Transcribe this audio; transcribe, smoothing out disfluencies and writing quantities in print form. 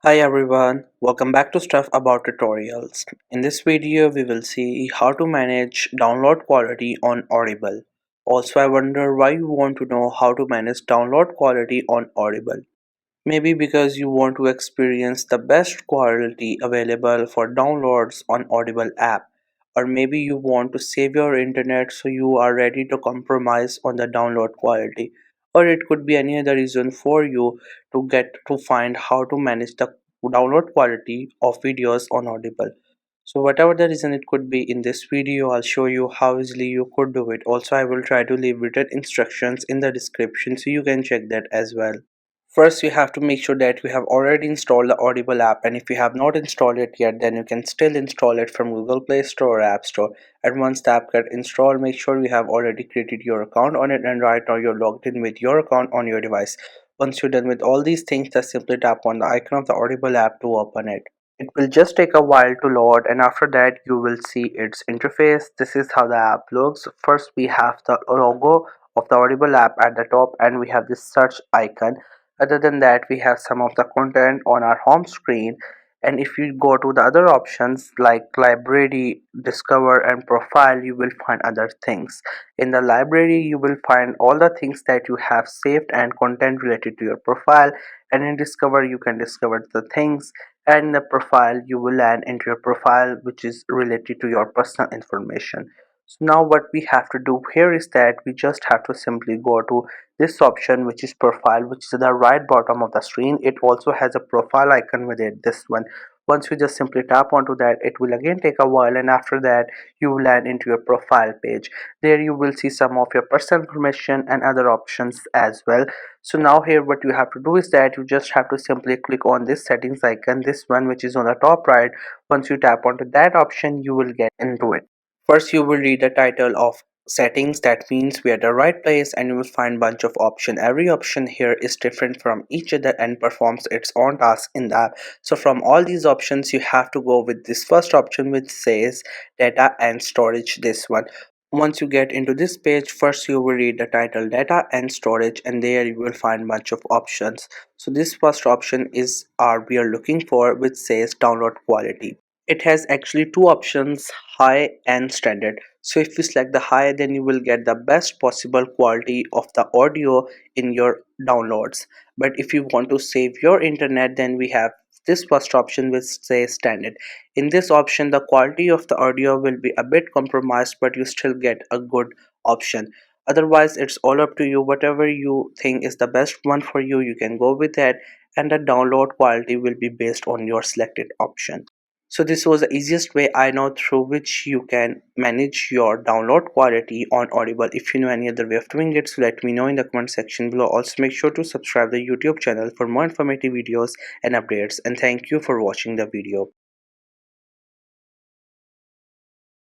Hi everyone, welcome back to Stuff About Tutorials. In this video, we will see how to manage download quality on Audible. Also, I wonder why you want to know how to manage download quality on Audible. Maybe because you want to experience the best quality available for downloads on Audible app. Or maybe you want to save your internet so you are ready to compromise on the download quality. Or it could be any other reason for you to get to find how to manage the download quality of videos on Audible. So whatever the reason it could be, in this video I'll show you how easily you could do it. Also, I will try to leave written instructions in the description so you can check that as well. First, you have to make sure that you have already installed the Audible app, and if you have not installed it yet, then you can still install it from Google Play Store or App Store. And once the app gets installed, make sure you have already created your account on it, and right now you're logged in with your account on your device. Once you're done with all these things, just simply tap on the icon of the Audible app to open it. It will just take a while to load, and after that you will see its interface. This is how the app looks. First, we have the logo of the Audible app at the top, and we have this search icon. Other than that, we have some of the content on our home screen. And if you go to the other options like library, discover, and profile, you will find other things. In the library, you will find all the things that you have saved and content related to your profile. And in discover, you can discover the things, and in the profile you will land into your profile which is related to your personal information. So now what we have to do here is that we just have to simply go to this option, which is profile, which is at the right bottom of the screen. It also has a profile icon with it, this one. Once you just simply tap onto that, it will again take a while, and after that you will land into your profile page. There you will see some of your personal information and other options as well. So now here what you have to do is that you just have to simply click on this settings icon, this one which is on the top right. Once you tap onto that option, you will get into it. First, you will read the title of settings. That means we are at the right place, and you will find bunch of option. Every option here is different from each other and performs its own task in the app. So from all these options, you have to go with this first option which says data and storage, this one. Once you get into this page, first you will read the title data and storage, and there you will find bunch of options. So this first option is our we are looking for, which says download quality. It has actually two options, high and standard. So if you select the high, then you will get the best possible quality of the audio in your downloads. But if you want to save your internet, then we have this first option which says standard. In this option, the quality of the audio will be a bit compromised, but you still get a good option. Otherwise, it's all up to you. Whatever you think is the best one for you, you can go with that, and the download quality will be based on your selected option. So this was the easiest way I know through which you can manage your download quality on Audible. If you know any other way of doing it, so let me know in the comment section below. Also make sure to subscribe the YouTube channel for more informative videos and updates, and thank you for watching the video.